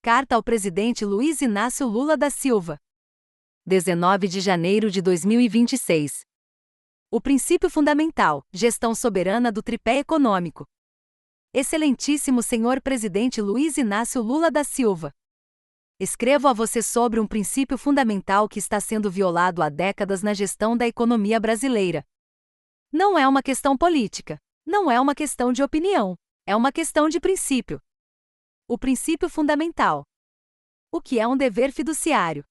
Carta ao presidente Luiz Inácio Lula da Silva. 19 de janeiro de 2026. O princípio fundamental: gestão soberana do tripé econômico. Excelentíssimo senhor presidente Luiz Inácio Lula da Silva. Escrevo a você sobre um princípio fundamental que está sendo violado há décadas na gestão da economia brasileira. Não é uma questão política, não é uma questão de opinião, é uma questão de princípio. O princípio fundamental. O que é um dever fiduciário?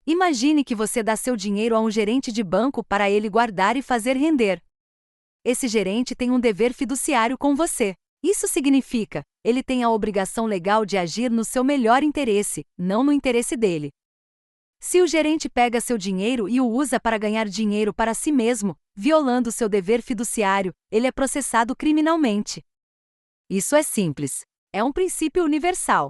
Imagine que você dá seu dinheiro a um gerente de banco para ele guardar e fazer render. Esse gerente tem um dever fiduciário com você. Isso significa, ele tem a obrigação legal de agir no seu melhor interesse, não no interesse dele. Se o gerente pega seu dinheiro e o usa para ganhar dinheiro para si mesmo, violando seu dever fiduciário, ele é processado criminalmente. Isso é simples. É um princípio universal.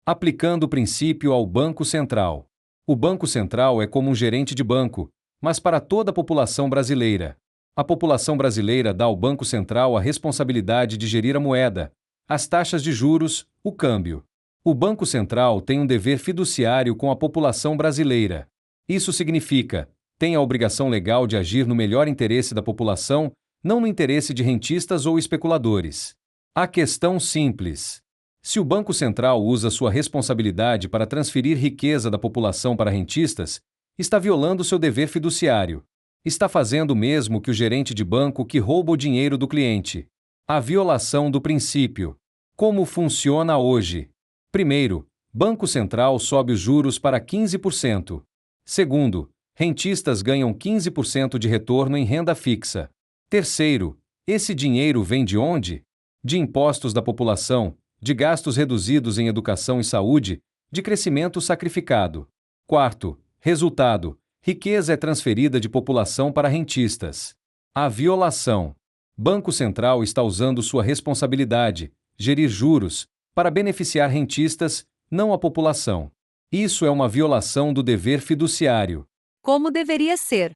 Aplicando o princípio ao Banco Central. O Banco Central é como um gerente de banco, mas para toda a população brasileira. A população brasileira dá ao Banco Central a responsabilidade de gerir a moeda, as taxas de juros, o câmbio. O Banco Central tem um dever fiduciário com a população brasileira. Isso significa, tem a obrigação legal de agir no melhor interesse da população, não no interesse de rentistas ou especuladores. A questão simples. Se o Banco Central usa sua responsabilidade para transferir riqueza da população para rentistas, está violando seu dever fiduciário. Está fazendo o mesmo que o gerente de banco que rouba o dinheiro do cliente. A violação do princípio. Como funciona hoje? Primeiro, Banco Central sobe os juros para 15%. Segundo, rentistas ganham 15% de retorno em renda fixa. Terceiro, esse dinheiro vem de onde? De impostos da população, de gastos reduzidos em educação e saúde, de crescimento sacrificado. Quarto, resultado: riqueza é transferida de população para rentistas. A violação. Banco Central está usando sua responsabilidade, gerir juros, para beneficiar rentistas, não a população. Isso é uma violação do dever fiduciário. Como deveria ser?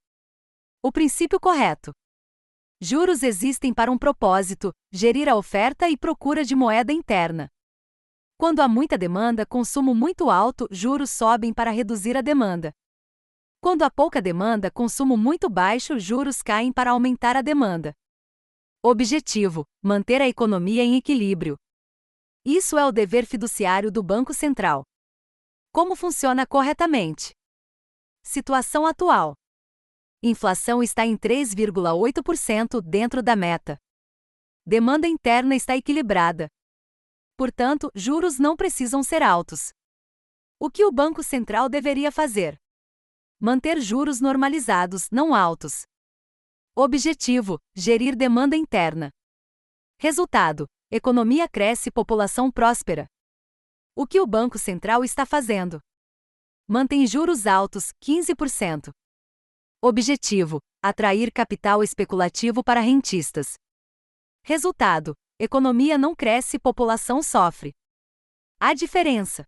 O princípio correto. Juros existem para um propósito: gerir a oferta e procura de moeda interna. Quando há muita demanda, consumo muito alto, juros sobem para reduzir a demanda. Quando há pouca demanda, consumo muito baixo, juros caem para aumentar a demanda. Objetivo: manter a economia em equilíbrio. Isso é o dever fiduciário do Banco Central. Como funciona corretamente? Situação atual. Inflação está em 3,8% dentro da meta. Demanda interna está equilibrada. Portanto, juros não precisam ser altos. O que o Banco Central deveria fazer? Manter juros normalizados, não altos. Objetivo: gerir demanda interna. Resultado: economia cresce, população próspera. O que o Banco Central está fazendo? Mantém juros altos, 15%. Objetivo: atrair capital especulativo para rentistas. Resultado: economia não cresce, população sofre. A diferença.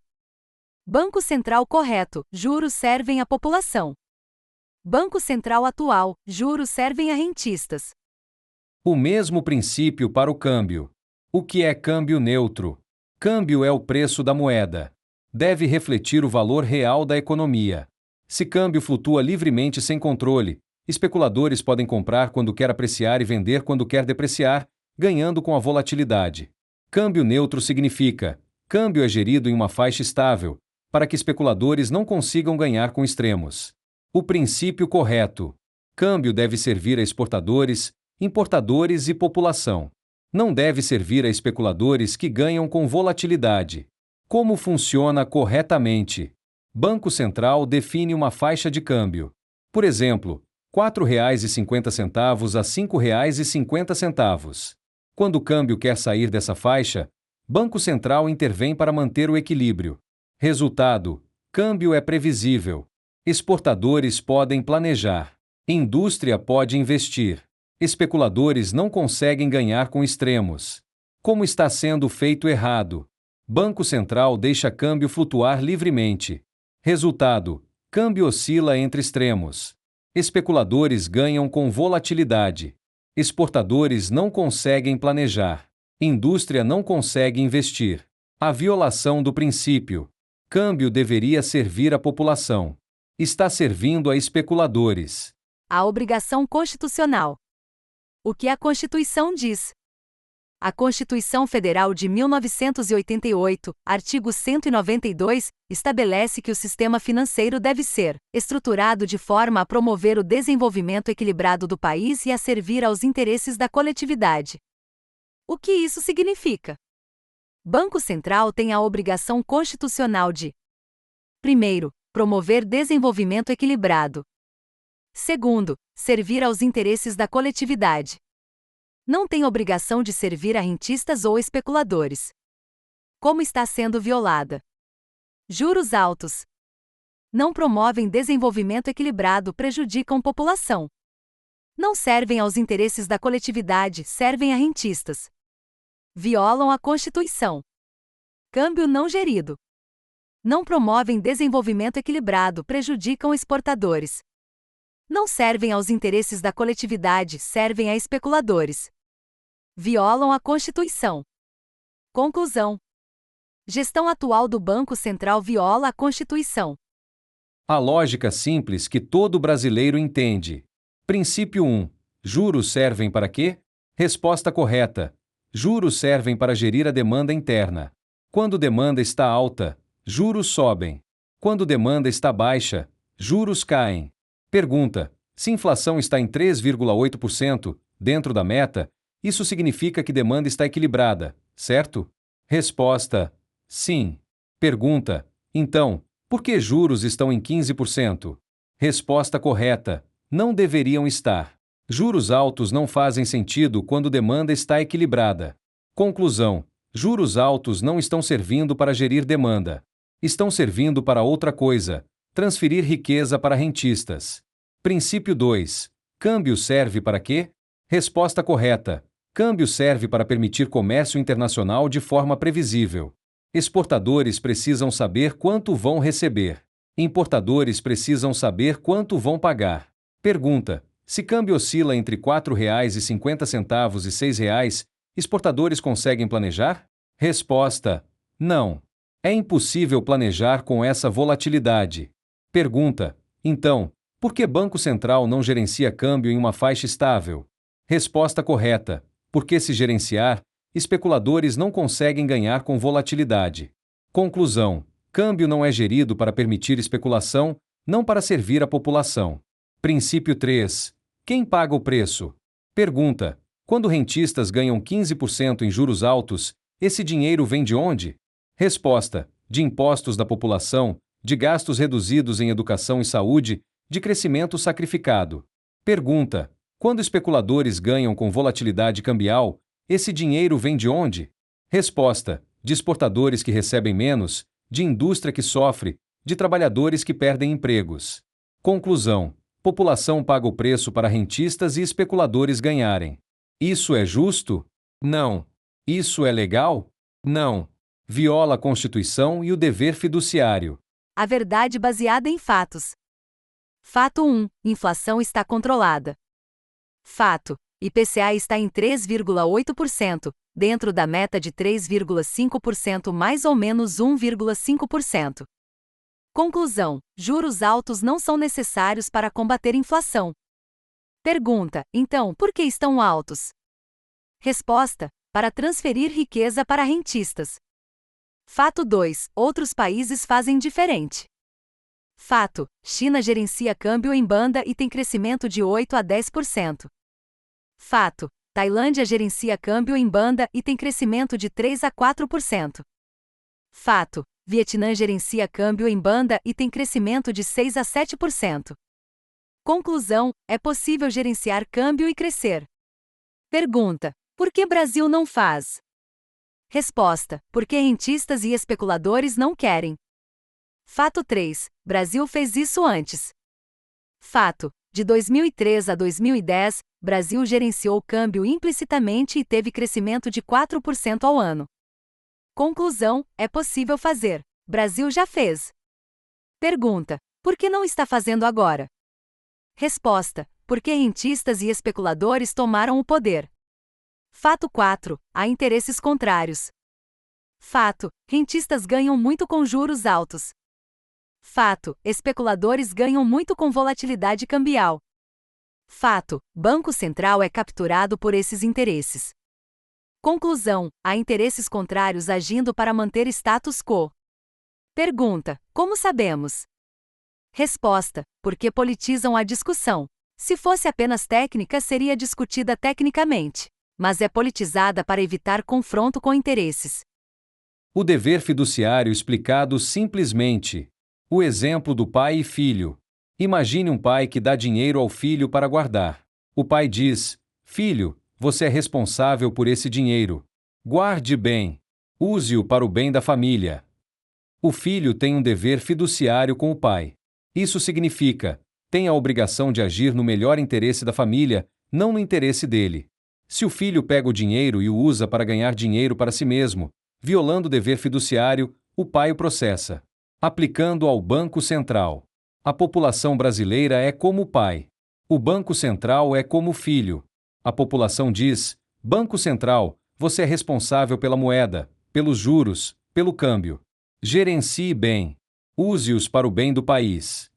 Banco Central correto: juros servem à população. Banco Central atual: juros servem a rentistas. O mesmo princípio para o câmbio. O que é câmbio neutro? Câmbio é o preço da moeda. Deve refletir o valor real da economia. Se câmbio flutua livremente sem controle, especuladores podem comprar quando quer apreciar e vender quando quer depreciar, ganhando com a volatilidade. Câmbio neutro significa: câmbio é gerido em uma faixa estável, para que especuladores não consigam ganhar com extremos. O princípio correto. Câmbio deve servir a exportadores, importadores e população. Não deve servir a especuladores que ganham com volatilidade. Como funciona corretamente? Banco Central define uma faixa de câmbio. Por exemplo, R$ 4,50 a R$ 5,50. Quando o câmbio quer sair dessa faixa, Banco Central intervém para manter o equilíbrio. Resultado: câmbio é previsível. Exportadores podem planejar. Indústria pode investir. Especuladores não conseguem ganhar com extremos. Como está sendo feito errado? Banco Central deixa câmbio flutuar livremente. Resultado: câmbio oscila entre extremos. Especuladores ganham com volatilidade. Exportadores não conseguem planejar. Indústria não consegue investir. A violação do princípio. Câmbio deveria servir à população. Está servindo a especuladores. A obrigação constitucional. O que a Constituição diz? A Constituição Federal de 1988, artigo 192, estabelece que o sistema financeiro deve ser estruturado de forma a promover o desenvolvimento equilibrado do país e a servir aos interesses da coletividade. O que isso significa? Banco Central tem a obrigação constitucional de: primeiro, promover desenvolvimento equilibrado. Segundo, servir aos interesses da coletividade. Não tem obrigação de servir a rentistas ou especuladores. Como está sendo violada? Juros altos. Não promovem desenvolvimento equilibrado, prejudicam população. Não servem aos interesses da coletividade, servem a rentistas. Violam a Constituição. Câmbio não gerido. Não promovem desenvolvimento equilibrado, prejudicam exportadores. Não servem aos interesses da coletividade, servem a especuladores. Violam a Constituição. Conclusão. Gestão atual do Banco Central viola a Constituição. A lógica simples que todo brasileiro entende. Princípio 1. Juros servem para quê? Resposta correta. Juros servem para gerir a demanda interna. Quando demanda está alta, juros sobem. Quando demanda está baixa, juros caem. Pergunta: se inflação está em 3,8%, dentro da meta, isso significa que demanda está equilibrada, certo? Resposta: sim. Pergunta: então, por que juros estão em 15%? Resposta correta: não deveriam estar. Juros altos não fazem sentido quando demanda está equilibrada. Conclusão: juros altos não estão servindo para gerir demanda. Estão servindo para outra coisa: transferir riqueza para rentistas. Princípio 2. Câmbio serve para quê? Resposta correta: câmbio serve para permitir comércio internacional de forma previsível. Exportadores precisam saber quanto vão receber. Importadores precisam saber quanto vão pagar. Pergunta: se câmbio oscila entre R$ 4,50 e R$ 6, exportadores conseguem planejar? Resposta: não. É impossível planejar com essa volatilidade. Pergunta: então, por que Banco Central não gerencia câmbio em uma faixa estável? Resposta correta: porque se gerenciar, especuladores não conseguem ganhar com volatilidade. Conclusão: câmbio não é gerido para permitir especulação, não para servir a população. Princípio 3. Quem paga o preço? Pergunta: quando rentistas ganham 15% em juros altos, esse dinheiro vem de onde? Resposta: de impostos da população, de gastos reduzidos em educação e saúde, de crescimento sacrificado. Pergunta: quando especuladores ganham com volatilidade cambial, esse dinheiro vem de onde? Resposta: de exportadores que recebem menos, de indústria que sofre, de trabalhadores que perdem empregos. Conclusão: população paga o preço para rentistas e especuladores ganharem. Isso é justo? Não. Isso é legal? Não. Viola a Constituição e o dever fiduciário. A verdade baseada em fatos. Fato 1. Inflação está controlada. Fato: IPCA está em 3,8%, dentro da meta de 3,5% mais ou menos 1,5%. Conclusão: juros altos não são necessários para combater inflação. Pergunta: então, por que estão altos? Resposta: para transferir riqueza para rentistas. Fato 2. Outros países fazem diferente. Fato: China gerencia câmbio em banda e tem crescimento de 8 a 10%. Fato: Tailândia gerencia câmbio em banda e tem crescimento de 3 a 4%. Fato: Vietnã gerencia câmbio em banda e tem crescimento de 6 a 7%. Conclusão: é possível gerenciar câmbio e crescer. Pergunta: por que Brasil não faz? Resposta: porque rentistas e especuladores não querem. Fato 3. Brasil fez isso antes. Fato: de 2003 a 2010, Brasil gerenciou câmbio implicitamente e teve crescimento de 4% ao ano. Conclusão: é possível fazer. Brasil já fez. Pergunta: por que não está fazendo agora? Resposta: porque rentistas e especuladores tomaram o poder. Fato 4. Há interesses contrários. Fato: rentistas ganham muito com juros altos. Fato: especuladores ganham muito com volatilidade cambial. Fato: Banco Central é capturado por esses interesses. Conclusão: há interesses contrários agindo para manter status quo. Pergunta: como sabemos? Resposta: porque politizam a discussão. Se fosse apenas técnica, seria discutida tecnicamente, mas é politizada para evitar confronto com interesses. O dever fiduciário explicado simplesmente. O exemplo do pai e filho. Imagine um pai que dá dinheiro ao filho para guardar. O pai diz: filho, você é responsável por esse dinheiro. Guarde bem. Use-o para o bem da família. O filho tem um dever fiduciário com o pai. Isso significa: tem a obrigação de agir no melhor interesse da família, não no interesse dele. Se o filho pega o dinheiro e o usa para ganhar dinheiro para si mesmo, violando o dever fiduciário, o pai o processa. Aplicando ao Banco Central. A população brasileira é como o pai. O Banco Central é como o filho. A população diz: Banco Central, você é responsável pela moeda, pelos juros, pelo câmbio. Gerencie bem. Use-os para o bem do país.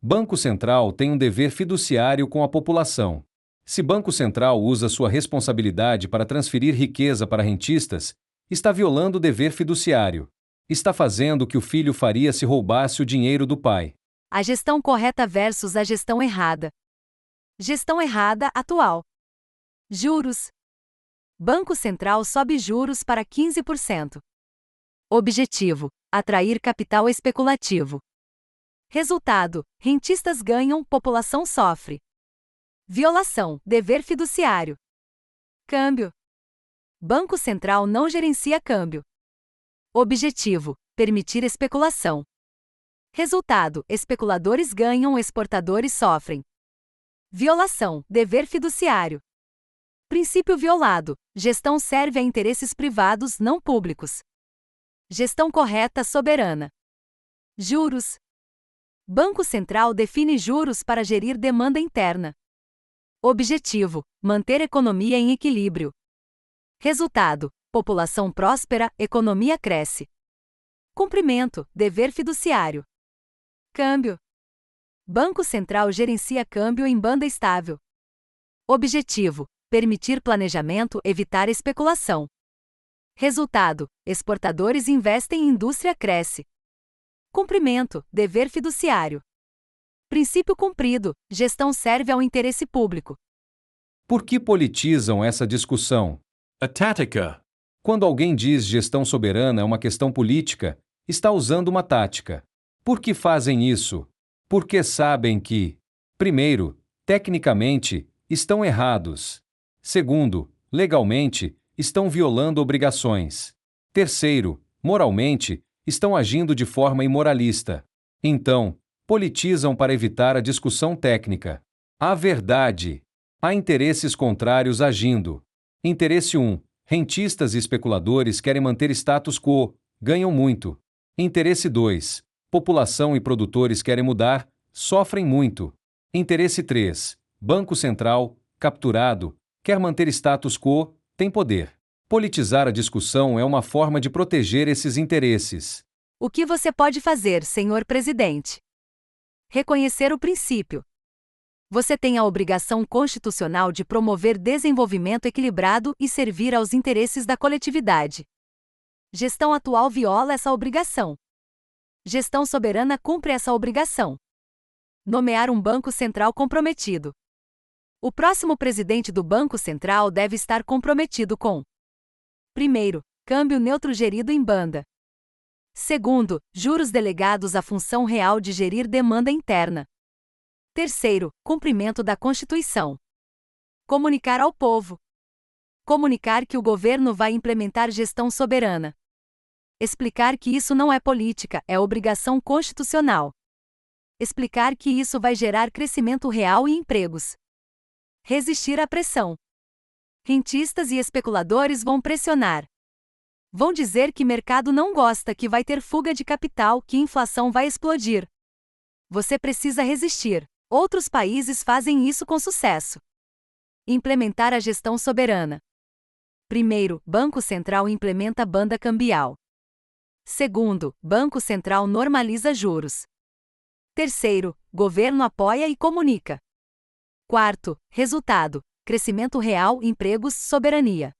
Banco Central tem um dever fiduciário com a população. Se Banco Central usa sua responsabilidade para transferir riqueza para rentistas, está violando o dever fiduciário. Está fazendo o que o filho faria se roubasse o dinheiro do pai. A gestão correta versus a gestão errada. Gestão errada atual. Juros. Banco Central sobe juros para 15%. Objetivo: atrair capital especulativo. Resultado: rentistas ganham, população sofre. Violação: dever fiduciário. Câmbio. Banco Central não gerencia câmbio. Objetivo: permitir especulação. Resultado: especuladores ganham, exportadores sofrem. Violação: dever fiduciário. Princípio violado: gestão serve a interesses privados não públicos. Gestão correta soberana. Juros. Banco Central define juros para gerir demanda interna. Objetivo: manter economia em equilíbrio. Resultado: população próspera, economia cresce. Cumprimento: dever fiduciário. Câmbio. Banco Central gerencia câmbio em banda estável. Objetivo: permitir planejamento, evitar especulação. Resultado: exportadores investem e indústria cresce. Cumprimento: dever fiduciário. Princípio cumprido: gestão serve ao interesse público. Por que politizam essa discussão? A tática. Quando alguém diz gestão soberana é uma questão política, está usando uma tática. Por que fazem isso? Porque sabem que, primeiro, tecnicamente, estão errados. Segundo, legalmente, estão violando obrigações. Terceiro, moralmente, estão agindo de forma imoralista. Então, politizam para evitar a discussão técnica. A verdade. Há interesses contrários agindo. Interesse 1. Rentistas e especuladores querem manter status quo, ganham muito. Interesse 2. População e produtores querem mudar, sofrem muito. Interesse 3. Banco Central, capturado, quer manter status quo, tem poder. Politizar a discussão é uma forma de proteger esses interesses. O que você pode fazer, senhor presidente? Reconhecer o princípio. Você tem a obrigação constitucional de promover desenvolvimento equilibrado e servir aos interesses da coletividade. Gestão atual viola essa obrigação. Gestão soberana cumpre essa obrigação. Nomear um Banco Central comprometido. O próximo presidente do Banco Central deve estar comprometido com: primeiro, câmbio neutro gerido em banda. Segundo, juros delegados à função real de gerir demanda interna. Terceiro, cumprimento da Constituição. Comunicar ao povo. Comunicar que o governo vai implementar gestão soberana. Explicar que isso não é política, é obrigação constitucional. Explicar que isso vai gerar crescimento real e empregos. Resistir à pressão. Rentistas e especuladores vão pressionar. Vão dizer que mercado não gosta, que vai ter fuga de capital, que inflação vai explodir. Você precisa resistir. Outros países fazem isso com sucesso. Implementar a gestão soberana. Primeiro, Banco Central implementa banda cambial. Segundo, Banco Central normaliza juros. Terceiro, governo apoia e comunica. Quarto, resultado: crescimento real, empregos, soberania.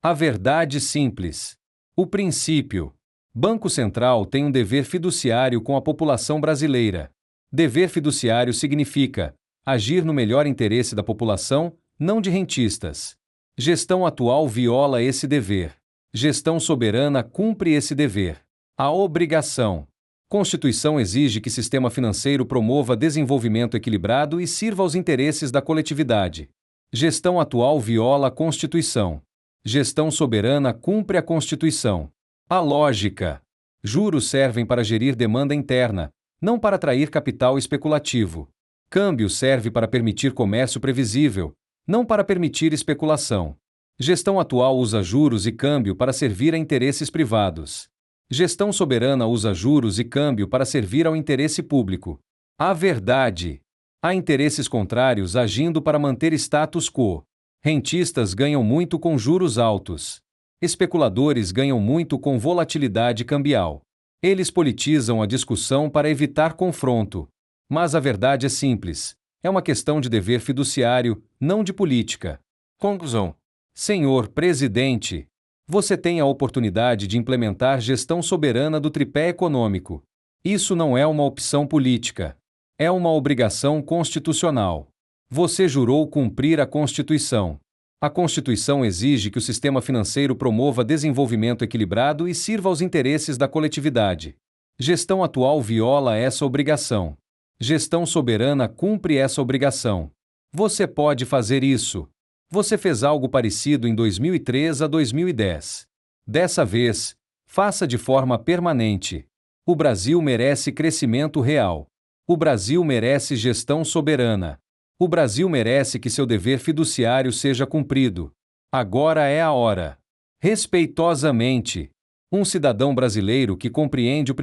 A verdade simples. O princípio. Banco Central tem um dever fiduciário com a população brasileira. Dever fiduciário significa agir no melhor interesse da população, não de rentistas. Gestão atual viola esse dever. Gestão soberana cumpre esse dever. A obrigação. Constituição exige que sistema financeiro promova desenvolvimento equilibrado e sirva aos interesses da coletividade. Gestão atual viola a Constituição. Gestão soberana cumpre a Constituição. A lógica. Juros servem para gerir demanda interna, não para atrair capital especulativo. Câmbio serve para permitir comércio previsível, não para permitir especulação. Gestão atual usa juros e câmbio para servir a interesses privados. Gestão soberana usa juros e câmbio para servir ao interesse público. A verdade. Há interesses contrários agindo para manter status quo. Rentistas ganham muito com juros altos. Especuladores ganham muito com volatilidade cambial. Eles politizam a discussão para evitar confronto. Mas a verdade é simples. É uma questão de dever fiduciário, não de política. Conclusão. Senhor Presidente, você tem a oportunidade de implementar gestão soberana do tripé econômico. Isso não é uma opção política. É uma obrigação constitucional. Você jurou cumprir a Constituição. A Constituição exige que o sistema financeiro promova desenvolvimento equilibrado e sirva aos interesses da coletividade. Gestão atual viola essa obrigação. Gestão soberana cumpre essa obrigação. Você pode fazer isso. Você fez algo parecido em 2003 a 2010. Dessa vez, faça de forma permanente. O Brasil merece crescimento real. O Brasil merece gestão soberana. O Brasil merece que seu dever fiduciário seja cumprido. Agora é a hora. Respeitosamente, um cidadão brasileiro que compreende o